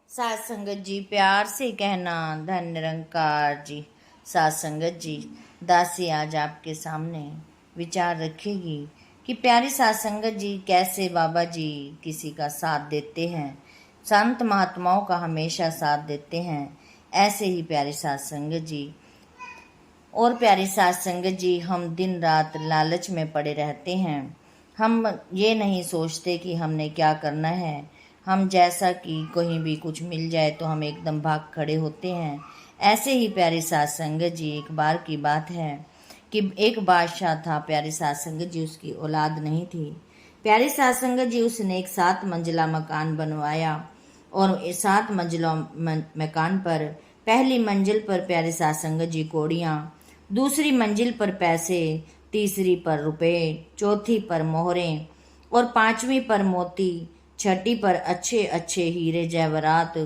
सात संगत जी प्यार से कहना धन निरंकार जी। सात संगत जी, दासी आज आपके सामने विचार रखेगी कि प्यारी सात संगत जी कैसे बाबा जी किसी का साथ देते हैं, संत महात्माओं का हमेशा साथ देते हैं। ऐसे ही प्यारी सात संगत जी और प्यारी सात संगत जी, हम दिन रात लालच में पड़े रहते हैं। हम ये नहीं सोचते कि हमने क्या करना है। हम जैसा कि कहीं भी कुछ मिल जाए तो हम एकदम भाग खड़े होते हैं। ऐसे ही प्यारी सात संगत जी, एक बार की बात है कि एक बादशाह था। प्यारी सात संगत जी, उसकी औलाद नहीं थी। प्यारी सात संगत जी, उसने एक 7 मंजिला मकान बनवाया और 7 मंजिला मकान पर पहली मंजिल पर प्यारी सात संगत जी कौड़ियाँ, दूसरी मंजिल पर पैसे, तीसरी पर रुपए, चौथी पर मोहरें और पांचवी पर मोती, छठी पर अच्छे अच्छे हीरे जवाहरात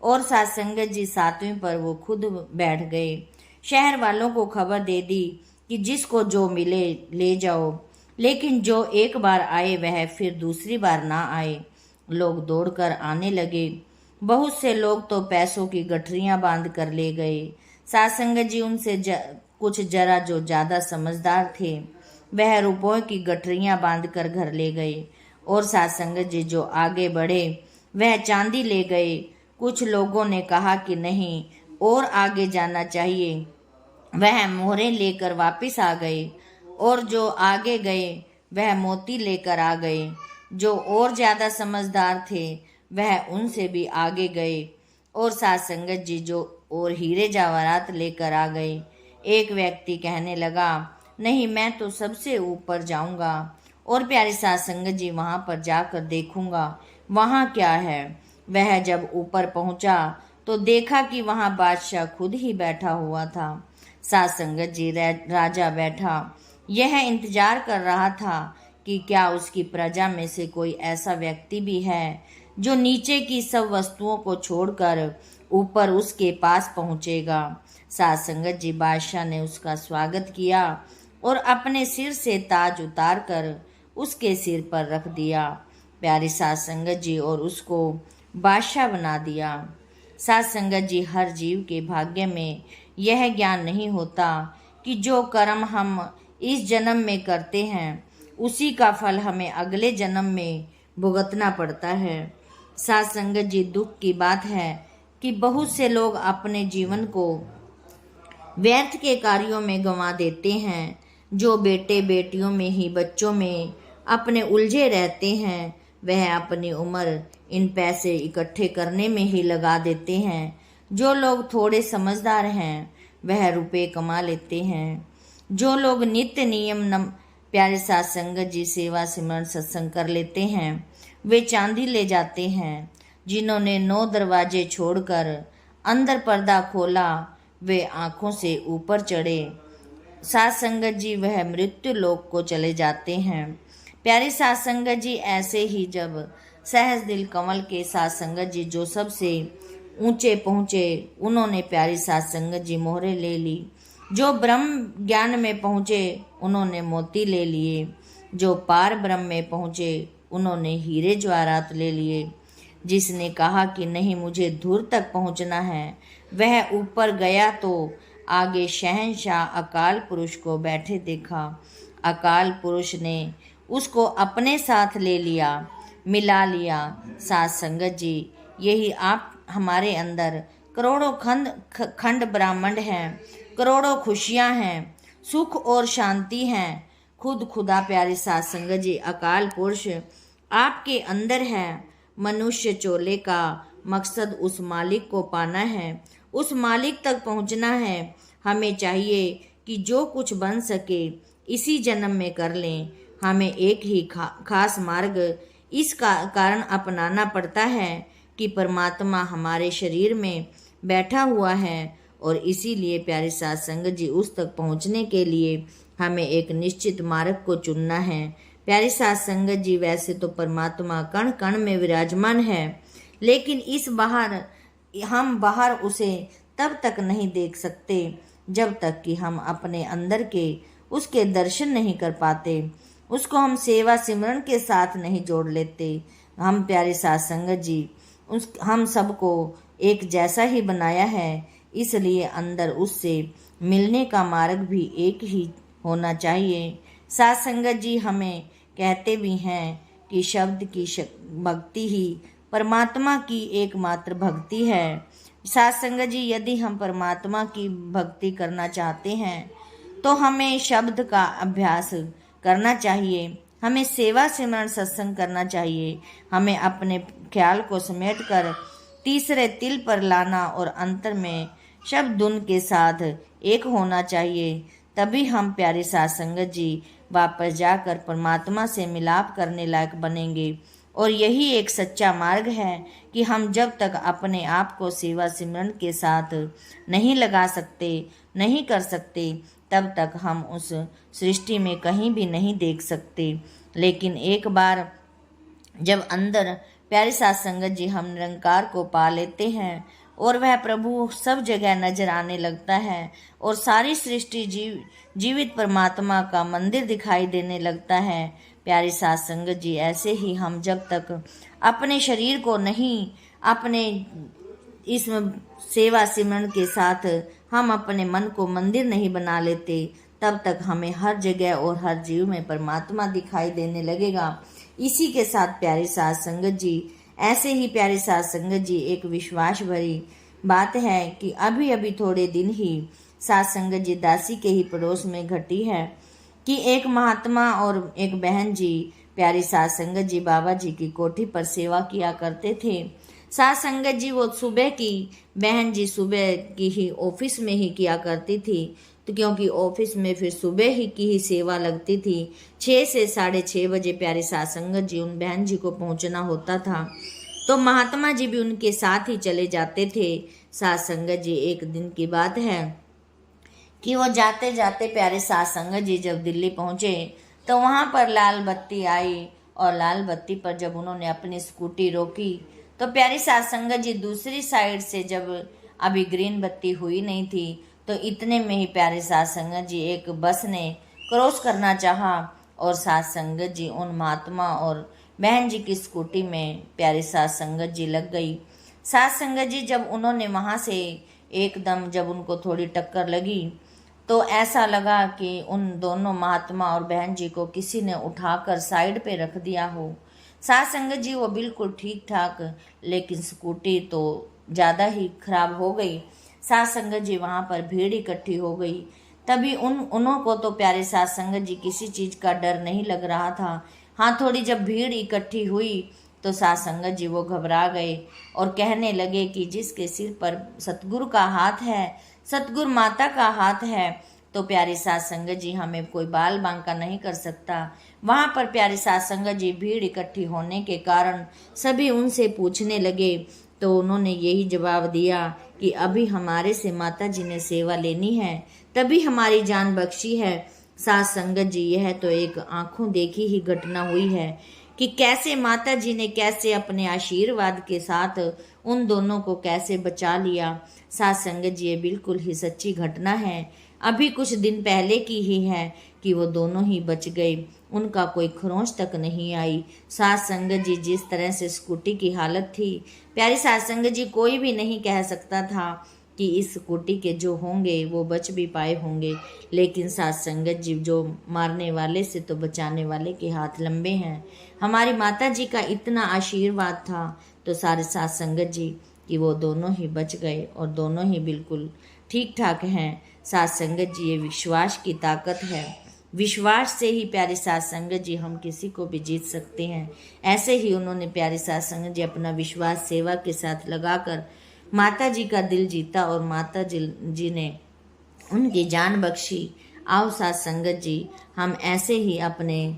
और सात संगत जी 7वीं पर वो खुद बैठ गए। शहर वालों को खबर दे दी कि जिसको जो मिले ले जाओ, लेकिन जो एक बार आए वह फिर दूसरी बार ना आए। लोग दौड़कर आने लगे। बहुत से लोग तो पैसों की गठरियां बांध कर ले गए। सात संगत जी उनसे कुछ जरा जो ज्यादा समझदार थे, वह रुपयों की गठरियां बांध कर घर ले गए और सात संगत जी जो आगे बढ़े वह चांदी ले गए। कुछ लोगों ने कहा कि नहीं और आगे जाना चाहिए, वह मोहरें लेकर वापस आ गए और जो आगे गए वह मोती लेकर आ गए। जो और ज्यादा समझदार थे वह उनसे भी आगे गए और सात संगत जी जो और हीरे जवाहरात लेकर आ गए। एक व्यक्ति कहने लगा, नहीं मैं तो सबसे ऊपर जाऊंगा और प्यारी सात संगत जी वहां पर जाकर देखूंगा वहां क्या है। वह जब ऊपर पहुंचा तो देखा कि वहां बादशाह खुद ही बैठा हुआ था। सात संगत जी, राजा बैठा यह इंतजार कर रहा था कि क्या उसकी प्रजा में से कोई ऐसा व्यक्ति भी है जो नीचे की सब वस्तुओं को छोड़कर ऊपर उसके पास पहुंचेगा। सात संगत जी, बादशाह ने उसका स्वागत किया और अपने सिर से ताज उतार कर उसके सिर पर रख दिया। प्यारी सात संगत जी और उसको बादशाह बना दिया। सात संगत जी, हर जीव के भाग्य में यह ज्ञान नहीं होता कि जो कर्म हम इस जन्म में करते हैं उसी का फल हमें अगले जन्म में भुगतना पड़ता है। सात संगत जी, दुख की बात है कि बहुत से लोग अपने जीवन को व्यर्थ के कार्यों में गंवा देते हैं। जो बेटे बेटियों में ही बच्चों में अपने उलझे रहते हैं वह अपनी उम्र इन पैसे इकट्ठे करने में ही लगा देते हैं। जो लोग थोड़े समझदार हैं वह रुपए कमा लेते हैं। जो लोग नित्य नियम प्यारे सात संगत जी सेवा सिमरन सत्संग कर लेते हैं वे चांदी ले जाते हैं। जिन्होंने 9 दरवाजे छोड़कर अंदर पर्दा खोला वे आंखों से ऊपर चढ़े। सात संगत जी, वह मृत्यु लोक को चले जाते हैं। प्यारी सात संगत जी, ऐसे ही जब सहज दिल कमल के सात संगत जी जो सबसे ऊंचे पहुंचे उन्होंने प्यारी सात संगत जी मोहरे ले ली। जो ब्रह्म ज्ञान में पहुंचे उन्होंने मोती ले लिए। जो पार ब्रह्म में पहुंचे उन्होंने हीरे जवाहरात ले लिए। जिसने कहा कि नहीं मुझे धूर तक पहुंचना है वह ऊपर गया तो आगे शहंशाह अकाल पुरुष को बैठे देखा। अकाल पुरुष ने उसको अपने साथ ले लिया, मिला लिया। सात संगत जी, यही आप हमारे अंदर करोड़ों खंड ब्राह्मण हैं, करोड़ों खुशियां हैं, सुख और शांति हैं। खुद खुदा प्यारी सात संगत जी, अकाल पुरुष आपके अंदर है। मनुष्य चोले का मकसद उस मालिक को पाना है, उस मालिक तक पहुंचना है। हमें चाहिए कि जो कुछ बन सके इसी जन्म में कर लें। हमें एक ही खास मार्ग इस कारण अपनाना पड़ता है कि परमात्मा हमारे शरीर में बैठा हुआ है और इसीलिए प्यारी सात संगत जी उस तक पहुंचने के लिए हमें एक निश्चित मार्ग को चुनना है। प्यारी सात संगत जी, वैसे तो परमात्मा कण कण में विराजमान है, लेकिन हम बाहर उसे तब तक नहीं देख सकते जब तक कि हम अपने अंदर के उसके दर्शन नहीं कर पाते, उसको हम सेवा सिमरन के साथ नहीं जोड़ लेते। हम प्यारे सात संगत जी हम सबको एक जैसा ही बनाया है, इसलिए अंदर उससे मिलने का मार्ग भी एक ही होना चाहिए। साध संगत जी हमें कहते भी हैं कि शब्द की भक्ति ही परमात्मा की एकमात्र भक्ति है। साध संगत जी, यदि हम परमात्मा की भक्ति करना चाहते हैं तो हमें शब्द का अभ्यास करना चाहिए, हमें सेवा सिमरन सत्संग करना चाहिए, हमें अपने ख्याल को समेट कर तीसरे तिल पर लाना और अंतर में शब्द धुन के साथ एक होना चाहिए। तभी हम प्यारे साध संगत जी वापस जाकर परमात्मा से मिलाप करने लायक बनेंगे। और यही एक सच्चा मार्ग है कि हम जब तक अपने आप को सेवा सिमरन के साथ नहीं लगा सकते, नहीं कर सकते, तब तक हम उस सृष्टि में कहीं भी नहीं देख सकते। लेकिन एक बार जब अंदर प्यारे साध संगत जी हम निरंकार को पा लेते हैं और वह प्रभु सब जगह नजर आने लगता है और सारी सृष्टि जीवित परमात्मा का मंदिर दिखाई देने लगता है। प्यारे साध संगत जी, ऐसे ही हम जब तक अपने शरीर को नहीं, अपने इस सेवा सिमरन के साथ हम अपने मन को मंदिर नहीं बना लेते, तब तक हमें हर जगह और हर जीव में परमात्मा दिखाई देने लगेगा। इसी के साथ प्यारे साध संगत जी, ऐसे ही प्यारे साध संगत जी, एक विश्वास भरी बात है कि अभी अभी थोड़े दिन ही साध संगत जी दासी के ही पड़ोस में घटी है कि एक महात्मा और एक बहन जी प्यारी साध संगत जी बाबा जी की कोठी पर सेवा किया करते थे। साध संगत जी वो सुबह की, बहन जी सुबह की ही ऑफिस में ही किया करती थी, तो क्योंकि ऑफिस में फिर सुबह ही की ही सेवा लगती थी। 6 से 6:30 बजे प्यारे साध संगत जी उन बहन जी को पहुंचना होता था, तो महात्मा जी भी उनके साथ ही चले जाते थे। साध संगत जी, एक दिन की बात है कि वो जाते जाते प्यारे साध संगत जी जब दिल्ली पहुंचे तो वहां पर लाल बत्ती आई, और लाल बत्ती पर जब उन्होंने अपनी स्कूटी रोकी तो प्यारी साध संगत जी दूसरी साइड से, जब अभी ग्रीन बत्ती हुई नहीं थी, तो इतने में ही प्यारे साध संगत जी एक बस ने क्रॉस करना चाहा और साध संगत जी उन महात्मा और बहन जी की स्कूटी में प्यारे साध संगत जी लग गई। साध संगत जी जब उन्होंने वहां से एकदम जब उनको थोड़ी टक्कर लगी तो ऐसा लगा कि उन दोनों महात्मा और बहन जी को किसी ने उठाकर साइड पे रख दिया हो। साध संगत जी वो बिल्कुल ठीक ठाक, लेकिन स्कूटी तो ज़्यादा ही खराब हो गई। साध संगत जी वहाँ पर भीड़ इकट्ठी हो गई। तभी उन्हों को तो प्यारे साध संगत जी किसी चीज़ का डर नहीं लग रहा था। हाँ, थोड़ी जब भीड़ इकट्ठी हुई तो साध संगत जी वो घबरा गए और कहने लगे कि जिसके सिर पर सतगुरु का हाथ है, सतगुरु माता का हाथ है, तो प्यारे साध संगत जी हमें कोई बाल बांका नहीं कर सकता। वहाँ पर प्यारे साध संगत जी भीड़ इकट्ठी होने के कारण सभी उनसे पूछने लगे, तो उन्होंने यही जवाब दिया कि अभी हमारे से माता जी ने सेवा लेनी है, तभी हमारी जान बख्शी है। साध संगत जी, यह तो एक आंखों देखी ही घटना हुई है कि कैसे माता जी ने कैसे अपने आशीर्वाद के साथ उन दोनों को कैसे बचा लिया। साध संगत जी, ये बिल्कुल ही सच्ची घटना है, अभी कुछ दिन पहले की ही है कि वो दोनों ही बच गए, उनका कोई खरोंच तक नहीं आई। साध संगत जी, जिस तरह से स्कूटी की हालत थी, प्यारी साध संगत जी कोई भी नहीं कह सकता था कि इस स्कूटी के जो होंगे वो बच भी पाए होंगे, लेकिन साध संगत जी जो मारने वाले से तो बचाने वाले के हाथ लंबे हैं। हमारी माता जी का इतना आशीर्वाद था तो सारे साध संगत जी कि वो दोनों ही बच गए और दोनों ही बिल्कुल ठीक ठाक हैं। साध संगत जी, ये विश्वास की ताकत है, विश्वास से ही प्यारे साध संगत जी हम किसी को भी जीत सकते हैं। ऐसे ही उन्होंने प्यारे साध संगत जी अपना विश्वास सेवा के साथ लगाकर माता जी का दिल जीता और माता जी ने उनकी जान बख्शी। आओ साध संगत जी, हम ऐसे ही अपने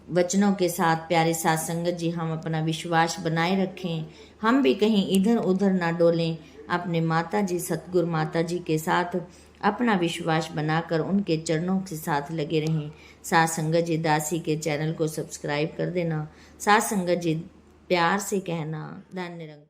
वचनों के साथ प्यारे साध संगत जी हम अपना विश्वास बनाए रखें, हम भी कहीं इधर उधर ना डोलें, अपने माता जी सतगुरु माता जी के साथ अपना विश्वास बनाकर उनके चरणों के साथ लगे रहें। साध संगत जी दासी के चैनल को सब्सक्राइब कर देना। साध संगत जी प्यार से कहना, धन्य निरंकार।